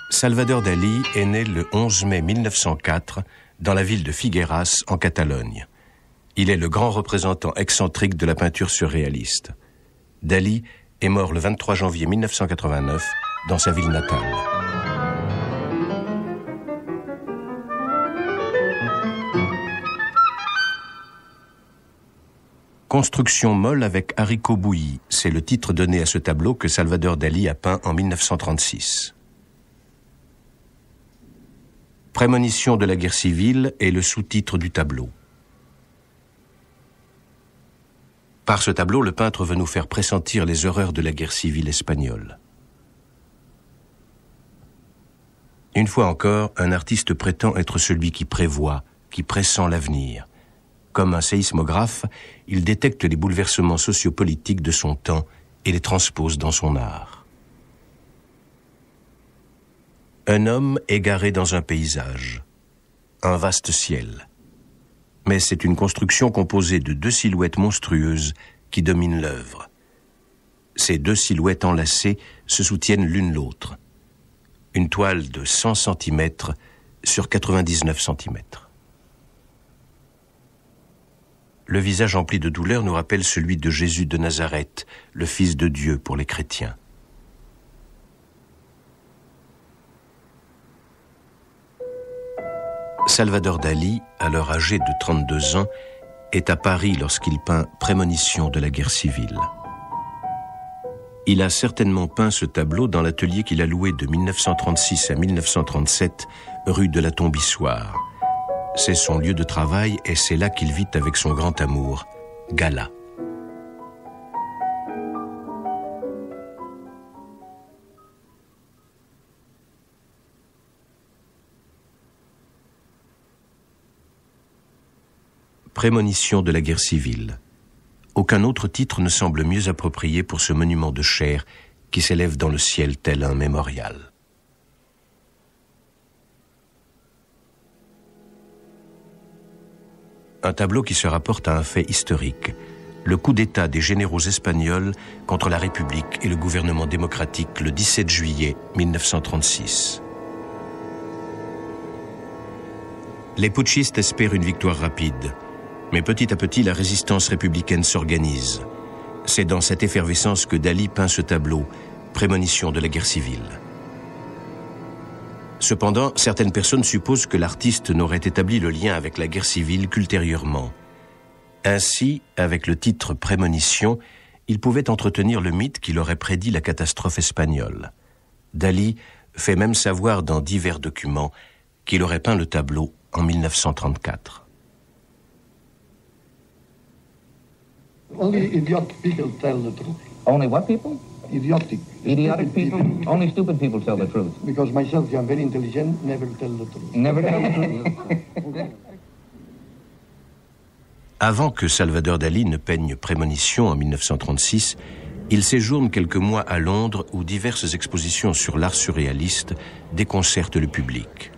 Salvador Dalí est né le 11 mai 1904 dans la ville de Figueras, en Catalogne. Il est le grand représentant excentrique de la peinture surréaliste. Dalí est mort le 23 janvier 1989 dans sa ville natale. Construction molle avec haricots bouillis, c'est le titre donné à ce tableau que Salvador Dalí a peint en 1936. Prémonition de la guerre civile est le sous-titre du tableau. Par ce tableau, le peintre veut nous faire pressentir les horreurs de la guerre civile espagnole. Une fois encore, un artiste prétend être celui qui prévoit, qui pressent l'avenir. Comme un séismographe, il détecte les bouleversements sociopolitiques de son temps et les transpose dans son art. Un homme égaré dans un paysage, un vaste ciel. Mais c'est une construction composée de deux silhouettes monstrueuses qui dominent l'œuvre. Ces deux silhouettes enlacées se soutiennent l'une l'autre. Une toile de 100 cm sur 99 cm. Le visage empli de douleur nous rappelle celui de Jésus de Nazareth, le Fils de Dieu pour les chrétiens. Salvador Dalí, alors âgé de 32 ans, est à Paris lorsqu'il peint Prémonition de la guerre civile. Il a certainement peint ce tableau dans l'atelier qu'il a loué de 1936 à 1937, rue de la Tombissoire. C'est son lieu de travail et c'est là qu'il vit avec son grand amour, Gala. Prémonition de la guerre civile. Aucun autre titre ne semble mieux approprié pour ce monument de chair qui s'élève dans le ciel tel un mémorial. Un tableau qui se rapporte à un fait historique, le coup d'État des généraux espagnols contre la République et le gouvernement démocratique le 17 juillet 1936. Les putschistes espèrent une victoire rapide. Mais petit à petit, la résistance républicaine s'organise. C'est dans cette effervescence que Dalí peint ce tableau, Prémonition de la guerre civile. Cependant, certaines personnes supposent que l'artiste n'aurait établi le lien avec la guerre civile qu'ultérieurement. Ainsi, avec le titre Prémonition, il pouvait entretenir le mythe qu'il aurait prédit la catastrophe espagnole. Dalí fait même savoir dans divers documents qu'il aurait peint le tableau en 1934. Only idiotic people tell the truth. Only what people? Idiotic. Idiotic people? Only stupid people tell the truth. Because myself, I'm very intelligent, never tell the truth. Never tell the truth. Avant que Salvador Dalí ne peigne Prémonition en 1936, il séjourne quelques mois à Londres où diverses expositions sur l'art surréaliste déconcertent le public.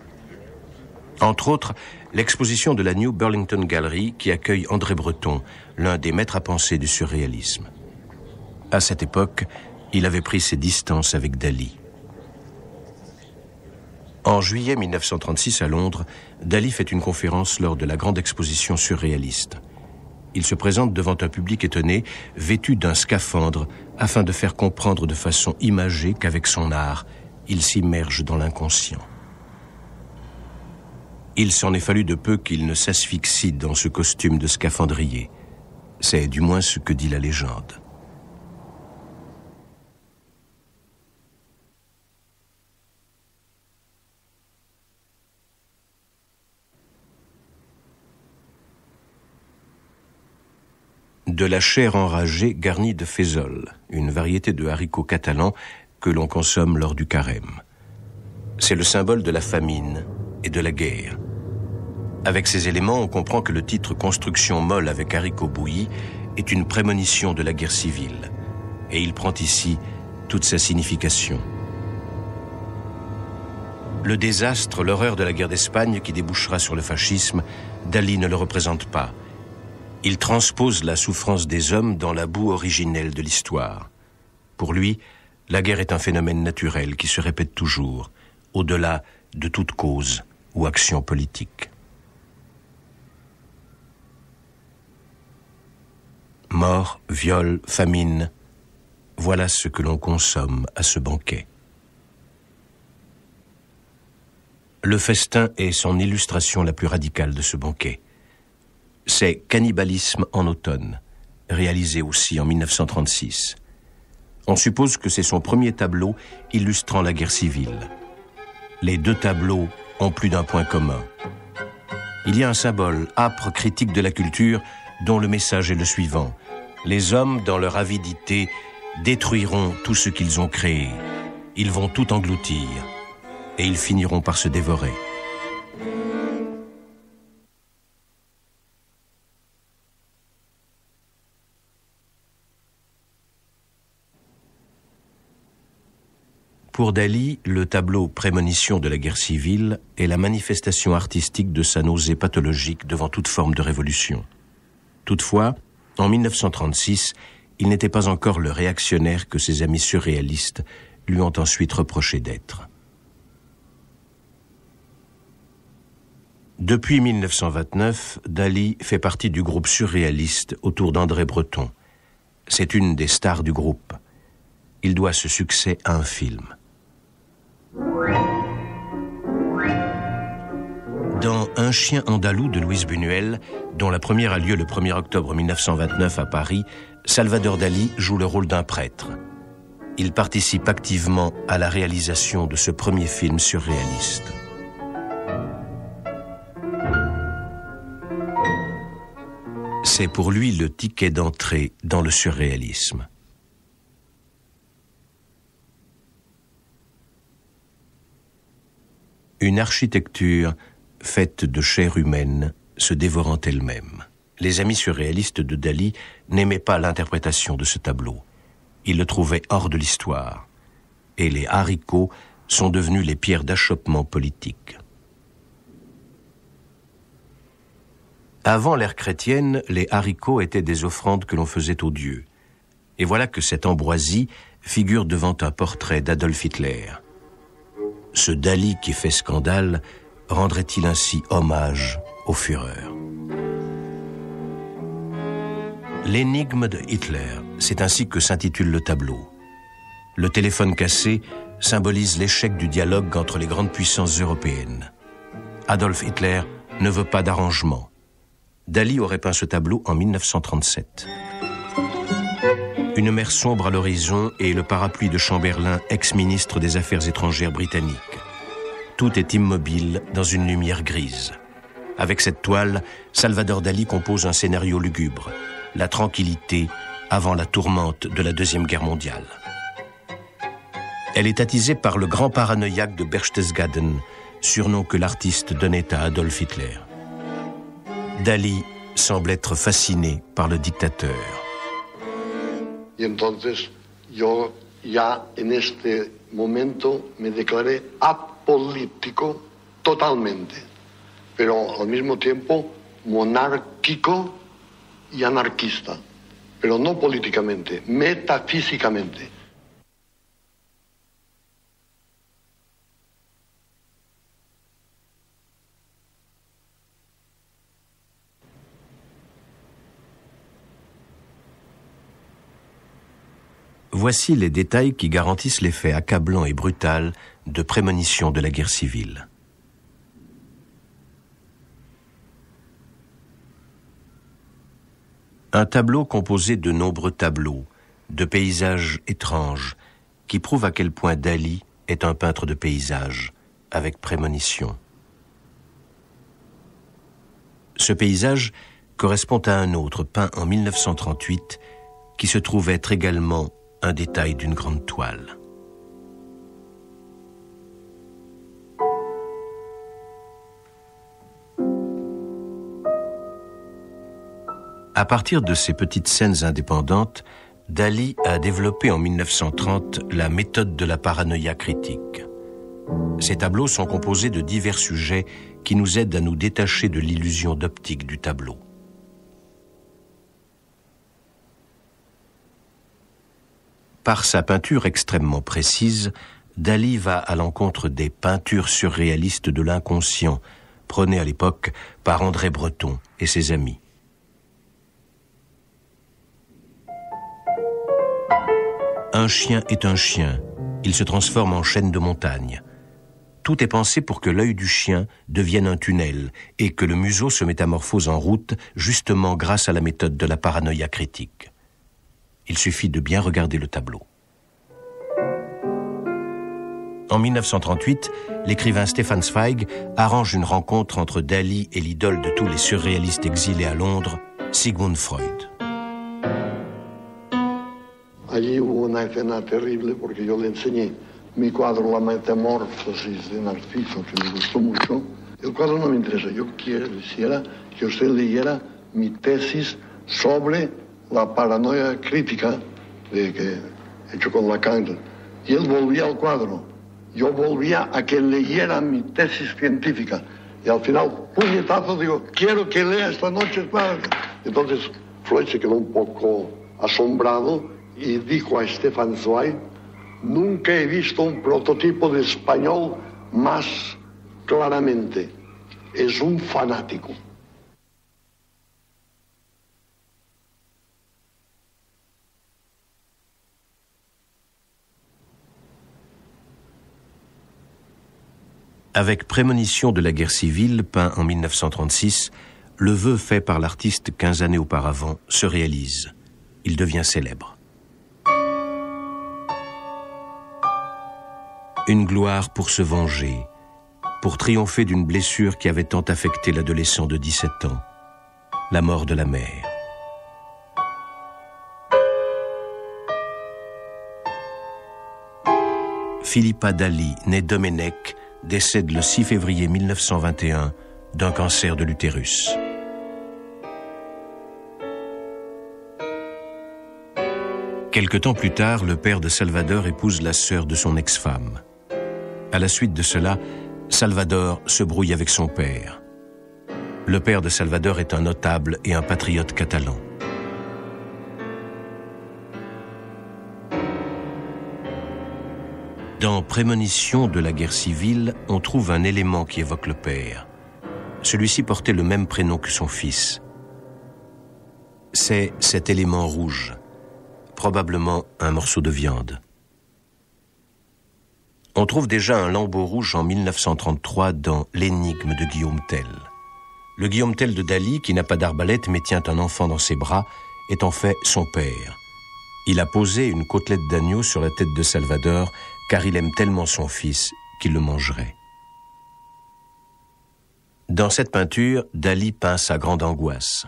Entre autres, l'exposition de la New Burlington Gallery qui accueille André Breton, l'un des maîtres à penser du surréalisme. À cette époque, il avait pris ses distances avec Dalí. En juillet 1936 à Londres, Dalí fait une conférence lors de la grande exposition surréaliste. Il se présente devant un public étonné, vêtu d'un scaphandre, afin de faire comprendre de façon imagée qu'avec son art, il s'immerge dans l'inconscient. Il s'en est fallu de peu qu'il ne s'asphyxie dans ce costume de scaphandrier. C'est du moins ce que dit la légende. De la chair enragée garnie de fézole, une variété de haricots catalans que l'on consomme lors du carême. C'est le symbole de la famine et de la guerre. Avec ces éléments, on comprend que le titre « Construction molle avec haricots bouillis » est une prémonition de la guerre civile. Et il prend ici toute sa signification. Le désastre, l'horreur de la guerre d'Espagne qui débouchera sur le fascisme, Dali ne le représente pas. Il transpose la souffrance des hommes dans la boue originelle de l'histoire. Pour lui, la guerre est un phénomène naturel qui se répète toujours, au-delà de toute cause ou action politique. Mort, viol, famine, voilà ce que l'on consomme à ce banquet. Le festin est son illustration la plus radicale de ce banquet. C'est Cannibalisme en automne, réalisé aussi en 1936. On suppose que c'est son premier tableau illustrant la guerre civile. Les deux tableaux ont plus d'un point commun. Il y a un symbole âpre critique de la culture dont le message est le suivant. Les hommes, dans leur avidité, détruiront tout ce qu'ils ont créé. Ils vont tout engloutir et ils finiront par se dévorer. Pour Dali, le tableau Prémonition de la guerre civile est la manifestation artistique de sa nausée pathologique devant toute forme de révolution. Toutefois, en 1936, il n'était pas encore le réactionnaire que ses amis surréalistes lui ont ensuite reproché d'être. Depuis 1929, Dali fait partie du groupe surréaliste autour d'André Breton. C'est une des stars du groupe. Il doit ce succès à un film. Dans Un chien andalou de Luis Buñuel, dont la première a lieu le 1er octobre 1929 à Paris, Salvador Dali joue le rôle d'un prêtre. Il participe activement à la réalisation de ce premier film surréaliste. C'est pour lui le ticket d'entrée dans le surréalisme. Une architecture faite de chair humaine se dévorant elle-même. Les amis surréalistes de Dali n'aimaient pas l'interprétation de ce tableau. Ils le trouvaient hors de l'histoire. Et les haricots sont devenus les pierres d'achoppement politique. Avant l'ère chrétienne, les haricots étaient des offrandes que l'on faisait aux dieux. Et voilà que cette ambroisie figure devant un portrait d'Adolf Hitler. Ce Dali qui fait scandale rendrait-il ainsi hommage au Führer? L'énigme de Hitler, c'est ainsi que s'intitule le tableau. Le téléphone cassé symbolise l'échec du dialogue entre les grandes puissances européennes. Adolf Hitler ne veut pas d'arrangement. Dali aurait peint ce tableau en 1937. Une mer sombre à l'horizon et le parapluie de Chamberlain, ex-ministre des Affaires étrangères britannique. Tout est immobile dans une lumière grise. Avec cette toile, Salvador Dali compose un scénario lugubre, la tranquillité avant la tourmente de la Deuxième Guerre mondiale. Elle est attisée par le grand paranoïaque de Berchtesgaden, surnom que l'artiste donnait à Adolf Hitler. Dali semble être fasciné par le dictateur. Y entonces yo ya en este momento me declaré apolítico totalmente, pero al mismo tiempo monárquico y anarquista, pero no políticamente, metafísicamente. Voici les détails qui garantissent l'effet accablant et brutal de prémonition de la guerre civile. Un tableau composé de nombreux tableaux, de paysages étranges, qui prouvent à quel point Dali est un peintre de paysages, avec prémonition. Ce paysage correspond à un autre peint en 1938, qui se trouve être également un détail d'une grande toile. À partir de ces petites scènes indépendantes, Dali a développé en 1930 la méthode de la paranoïa critique. Ces tableaux sont composés de divers sujets qui nous aident à nous détacher de l'illusion d'optique du tableau. Par sa peinture extrêmement précise, Dali va à l'encontre des peintures surréalistes de l'inconscient, prônées à l'époque par André Breton et ses amis. Un chien est un chien, il se transforme en chaîne de montagne. Tout est pensé pour que l'œil du chien devienne un tunnel et que le museau se métamorphose en route, justement grâce à la méthode de la paranoïa critique. Il suffit de bien regarder le tableau. En 1938, l'écrivain Stefan Zweig arrange une rencontre entre Dali et l'idole de tous les surréalistes exilés à Londres, Sigmund Freud. Allí hubo una escena terrible porque yo le enseñé mi cuadro La Metamorfosis de Narciso, que me gustó mucho. El cuadro no me interesa, yo quisiera que usted leyera mi tesis sobre la paranoia crítica que he hecho con Lacan. Y él volvía al cuadro. Yo volvía a que leyera mi tesis científica. Y al final, puñetazo, digo, quiero que lea esta noche. Entonces, Freud se quedó un poco asombrado y dijo a Stefan Zweig, nunca he visto un prototipo de español más claramente. Es un fanático. Avec Prémonition de la guerre civile, peint en 1936, le vœu fait par l'artiste 15 années auparavant se réalise. Il devient célèbre. Une gloire pour se venger, pour triompher d'une blessure qui avait tant affecté l'adolescent de 17 ans, la mort de la mère. Philippa Dali, née Domenech, décède le 6 février 1921 d'un cancer de l'utérus. Quelque temps plus tard, le père de Salvador épouse la sœur de son ex-femme. À la suite de cela, Salvador se brouille avec son père. Le père de Salvador est un notable et un patriote catalan. Dans Prémonition de la guerre civile, on trouve un élément qui évoque le père. Celui-ci portait le même prénom que son fils. C'est cet élément rouge, probablement un morceau de viande. On trouve déjà un lambeau rouge en 1933 dans L'énigme de Guillaume Tell. Le Guillaume Tell de Dali, qui n'a pas d'arbalète mais tient un enfant dans ses bras, est en fait son père. Il a posé une côtelette d'agneau sur la tête de Salvador car il aime tellement son fils qu'il le mangerait. Dans cette peinture, Dali peint sa grande angoisse.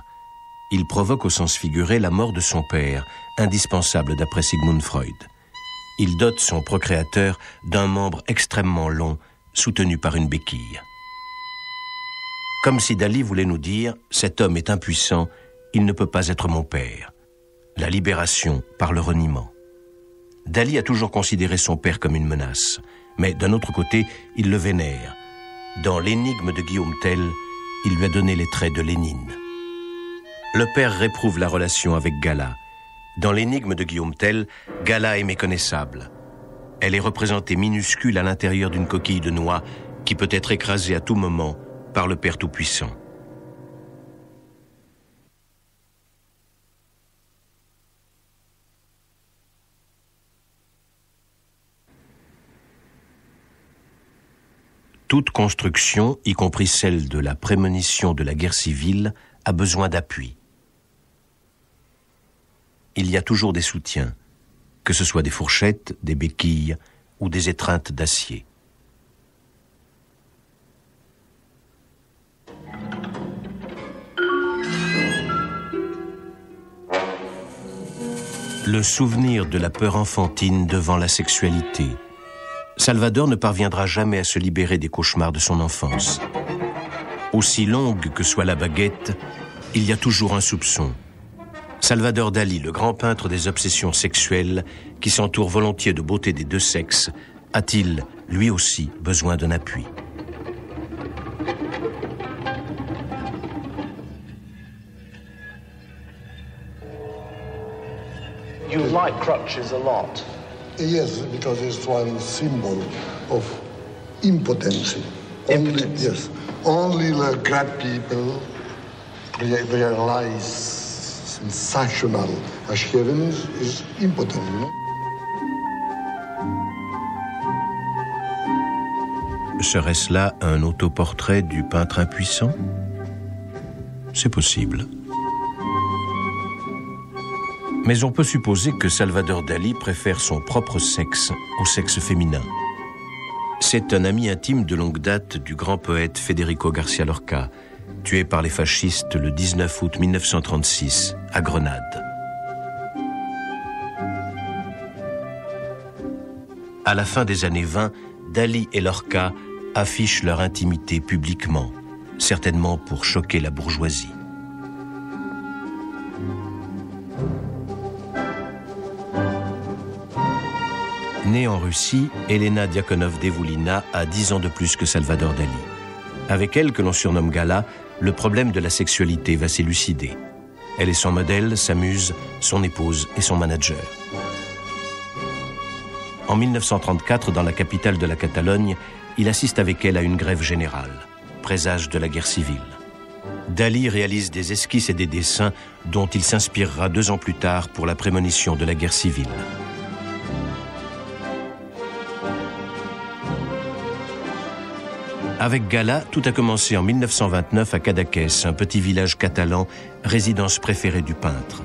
Il provoque au sens figuré la mort de son père, indispensable d'après Sigmund Freud. Il dote son procréateur d'un membre extrêmement long, soutenu par une béquille. Comme si Dali voulait nous dire « Cet homme est impuissant, il ne peut pas être mon père ». La libération par le reniement. Dali a toujours considéré son père comme une menace, mais d'un autre côté, il le vénère. Dans L'énigme de Guillaume Tell, il lui a donné les traits de Lénine. Le père réprouve la relation avec Gala. Dans L'énigme de Guillaume Tell, Gala est méconnaissable. Elle est représentée minuscule à l'intérieur d'une coquille de noix qui peut être écrasée à tout moment par le Père Tout-Puissant. Toute construction, y compris celle de la prémonition de la guerre civile, a besoin d'appui. Il y a toujours des soutiens, que ce soit des fourchettes, des béquilles ou des étreintes d'acier. Le souvenir de la peur enfantine devant la sexualité. Salvador ne parviendra jamais à se libérer des cauchemars de son enfance. Aussi longue que soit la baguette, il y a toujours un soupçon. Salvador Dali, le grand peintre des obsessions sexuelles, qui s'entoure volontiers de beauté des deux sexes, a-t-il lui aussi besoin d'un appui. You like crutches a lot? Yes, because it's one symbol of impotency. Impotence. Yes. Only the great people realize sensational as heaven is impotent, you know? Serait-ce là un autoportrait du peintre impuissant? C'est possible. Mais on peut supposer que Salvador Dali préfère son propre sexe au sexe féminin. C'est un ami intime de longue date du grand poète Federico García Lorca, tué par les fascistes le 19 août 1936 à Grenade. À la fin des années 20, Dali et Lorca affichent leur intimité publiquement, certainement pour choquer la bourgeoisie. Née en Russie, Elena Diakonov-Devulina a 10 ans de plus que Salvador Dali. Avec elle, que l'on surnomme Gala, le problème de la sexualité va s'élucider. Elle est son modèle, sa muse, son épouse et son manager. En 1934, dans la capitale de la Catalogne, il assiste avec elle à une grève générale, présage de la guerre civile. Dali réalise des esquisses et des dessins dont il s'inspirera 2 ans plus tard pour la prémonition de la guerre civile. Avec Gala, tout a commencé en 1929 à Cadaqués, un petit village catalan, résidence préférée du peintre.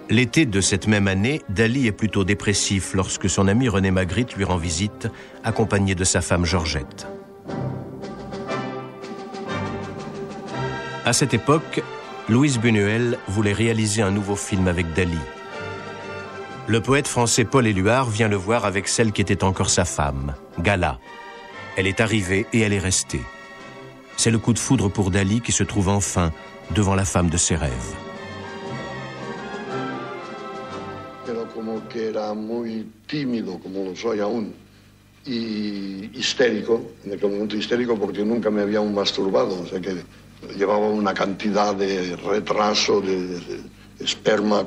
L'été de cette même année, Dali est plutôt dépressif lorsque son ami René Magritte lui rend visite, accompagné de sa femme Georgette. À cette époque, Luis Buñuel voulait réaliser un nouveau film avec Dali. Le poète français Paul Éluard vient le voir avec celle qui était encore sa femme, Gala. Elle est arrivée et elle est restée. C'est le coup de foudre pour Dali qui se trouve enfin devant la femme de ses rêves. Pero como que era muy tímido, como lo soy aún, y histérico, en aquel momento histérico porque nunca me había masturbado, o sea que llevaba una cantidad de retraso, de esperma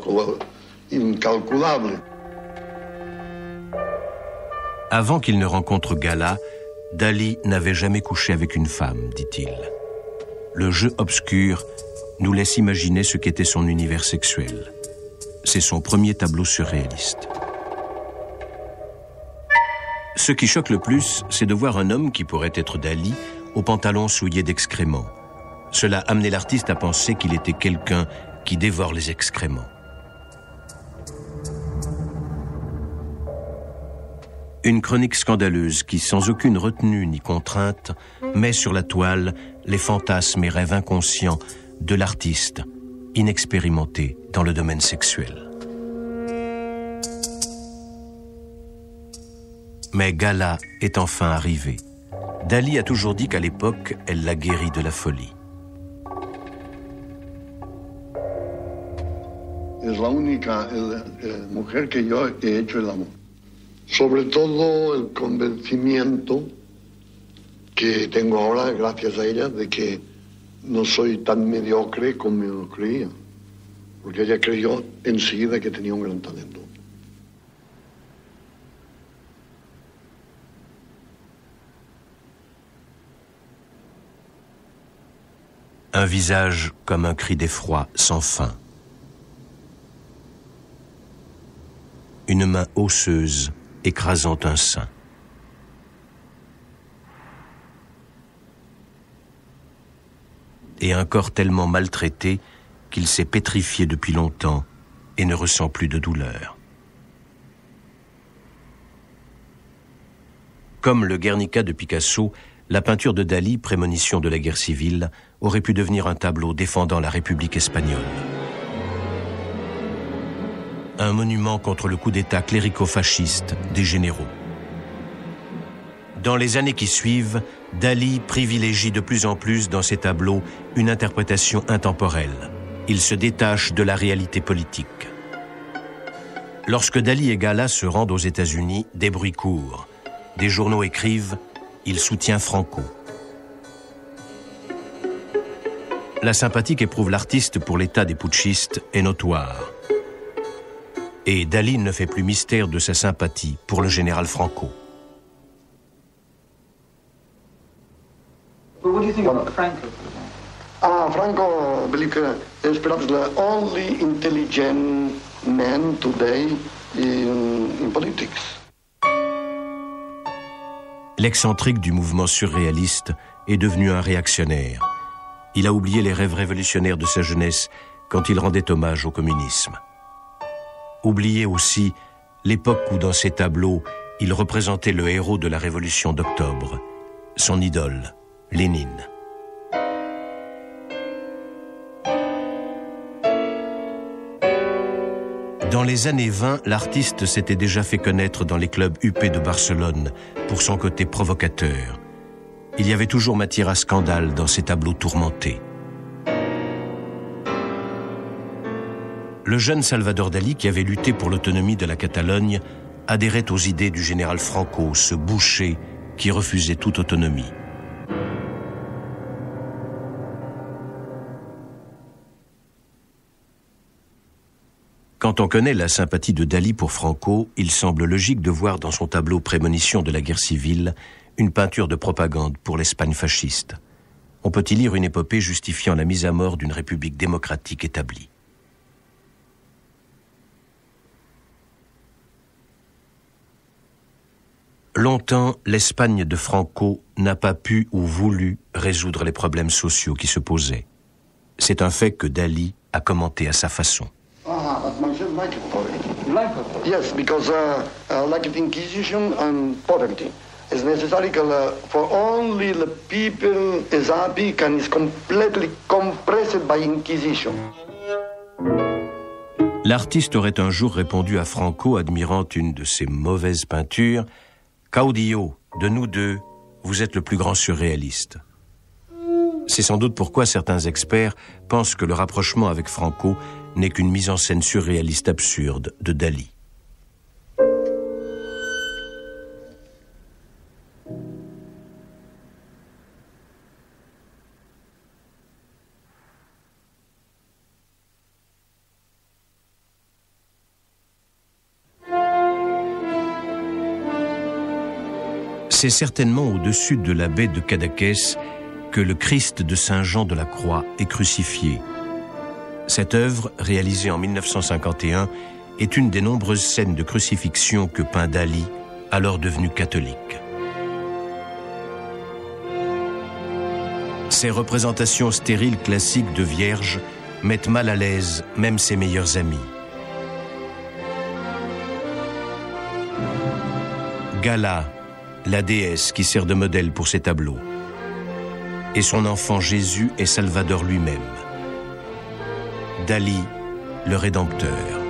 incalculable. Avant qu'il ne rencontre Gala, Dali n'avait jamais couché avec une femme, dit-il. Le jeu obscur nous laisse imaginer ce qu'était son univers sexuel. C'est son premier tableau surréaliste. Ce qui choque le plus, c'est de voir un homme qui pourrait être Dali aux pantalons souillés d'excréments. Cela amenait l'artiste à penser qu'il était quelqu'un qui dévore les excréments. Une chronique scandaleuse qui, sans aucune retenue ni contrainte, met sur la toile les fantasmes et rêves inconscients de l'artiste, inexpérimenté dans le domaine sexuel. Mais Gala est enfin arrivée. Dali a toujours dit qu'à l'époque, elle l'a guéri de la folie. Es la única mujer que yo he hecho el amor. Sobre todo el convencimiento que tengo ahora, gracias a ella, de que no soy tan mediocre como yo creía. Porque ella creyó enseguida que tenía un gran talento. Un visage comme un cri d'effroi sans fin. Une main osseuse écrasant un sein. Et un corps tellement maltraité qu'il s'est pétrifié depuis longtemps et ne ressent plus de douleur. Comme le Guernica de Picasso, la peinture de Dali, prémonition de la guerre civile, aurait pu devenir un tableau défendant la République espagnole. Un monument contre le coup d'État clérico-fasciste des généraux. Dans les années qui suivent, Dali privilégie de plus en plus dans ses tableaux une interprétation intemporelle. Il se détache de la réalité politique. Lorsque Dali et Gala se rendent aux États-Unis, des bruits courent. Des journaux écrivent « Il soutient Franco ». La sympathie qu'éprouve l'artiste pour l'état des putschistes est notoire. Et Dali ne fait plus mystère de sa sympathie pour le général Franco. What do you think about Franco? Franco, I believe, is perhaps the only intelligent man today in politics. L'excentrique du mouvement surréaliste est devenu un réactionnaire. Il a oublié les rêves révolutionnaires de sa jeunesse quand il rendait hommage au communisme. Oublié aussi l'époque où, dans ses tableaux, il représentait le héros de la Révolution d'octobre, son idole, Lénine. Dans les années 20, l'artiste s'était déjà fait connaître dans les clubs huppés de Barcelone pour son côté provocateur. Il y avait toujours matière à scandale dans ses tableaux tourmentés. Le jeune Salvador Dali, qui avait lutté pour l'autonomie de la Catalogne, adhérait aux idées du général Franco, ce boucher qui refusait toute autonomie. Quand on connaît la sympathie de Dali pour Franco, il semble logique de voir dans son tableau Prémonition de la guerre civile une peinture de propagande pour l'Espagne fasciste. On peut y lire une épopée justifiant la mise à mort d'une république démocratique établie. Longtemps, l'Espagne de Franco n'a pas pu ou voulu résoudre les problèmes sociaux qui se posaient. C'est un fait que Dali a commenté à sa façon. But myself like it for it. You like it? Yes, because like the Inquisition and poverty, it's necessary for only the people is happy and is completely compressed by Inquisition. L'artiste aurait un jour répondu à Franco, admirant une de ses mauvaises peintures, « Caudillo, de nous deux, vous êtes le plus grand surréaliste. » C'est sans doute pourquoi certains experts pensent que le rapprochement avec Franco n'est qu'une mise en scène surréaliste absurde de Dali. C'est certainement au-dessus de la baie de Cadaqués que le Christ de Saint Jean de la Croix est crucifié. Cette œuvre, réalisée en 1951, est une des nombreuses scènes de crucifixion que peint Dali, alors devenu catholique. Ces représentations stériles classiques de vierges mettent mal à l'aise même ses meilleurs amis. Gala, la déesse qui sert de modèle pour ses tableaux, et son enfant Jésus est Salvador lui-même. Dali, le Rédempteur.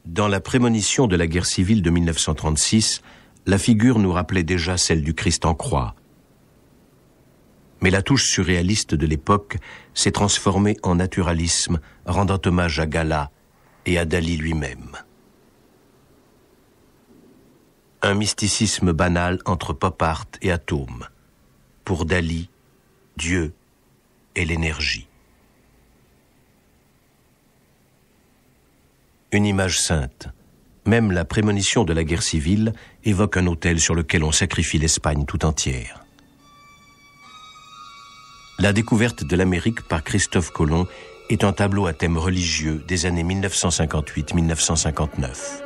Dans la prémonition de la guerre civile de 1936, la figure nous rappelait déjà celle du Christ en croix. Mais la touche surréaliste de l'époque s'est transformée en naturalisme, rendant hommage à Gala et à Dali lui-même. Un mysticisme banal entre pop art et atome. Pour Dali, Dieu est l'énergie. Une image sainte. Même la prémonition de la guerre civile évoque un autel sur lequel on sacrifie l'Espagne tout entière. La découverte de l'Amérique par Christophe Colomb est un tableau à thème religieux des années 1958-1959.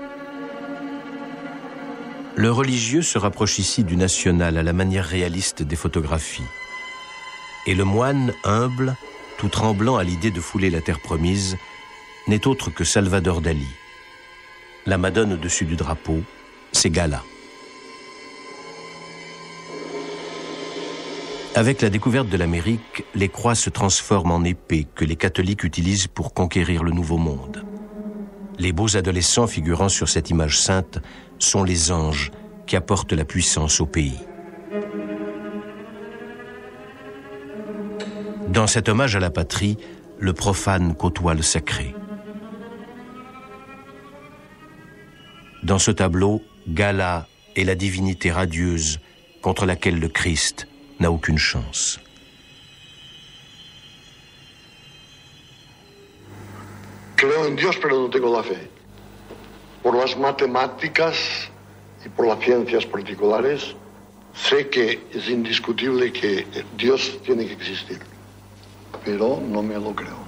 Le religieux se rapproche ici du national à la manière réaliste des photographies. Et le moine, humble, tout tremblant à l'idée de fouler la terre promise, n'est autre que Salvador Dali. La Madone au-dessus du drapeau, c'est Gala. Avec la découverte de l'Amérique, les croix se transforment en épées que les catholiques utilisent pour conquérir le Nouveau Monde. Les beaux adolescents figurant sur cette image sainte sont les anges qui apportent la puissance au pays. Dans cet hommage à la patrie, le profane côtoie le sacré. Dans ce tableau, Gala est la divinité radieuse contre laquelle le Christ n'a aucune chance. Creo en Dios, pero no tengo la fe. Por las matemáticas y por las ciencias particulares, sé que es indiscutible que Dios tiene que existir, pero no me lo creo.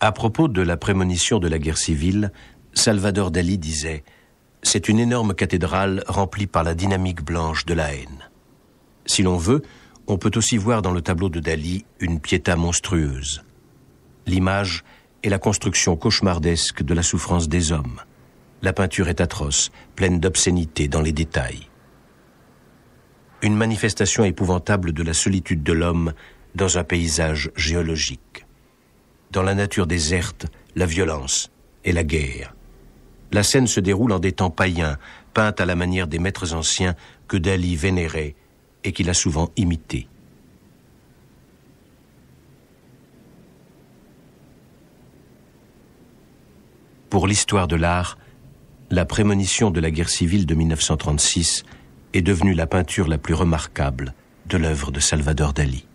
À propos de la prémonition de la guerre civile, Salvador Dalí disait « C'est une énorme cathédrale remplie par la dynamique blanche de la haine. » Si l'on veut, on peut aussi voir dans le tableau de Dalí une piéta monstrueuse. L'image est la construction cauchemardesque de la souffrance des hommes. La peinture est atroce, pleine d'obscénité dans les détails. Une manifestation épouvantable de la solitude de l'homme dans un paysage géologique. Dans la nature déserte, la violence et la guerre. La scène se déroule en des temps païens, peinte à la manière des maîtres anciens que Dalí vénérait et qu'il a souvent imités. Pour l'histoire de l'art, la prémonition de la guerre civile de 1936 est devenue la peinture la plus remarquable de l'œuvre de Salvador Dalí.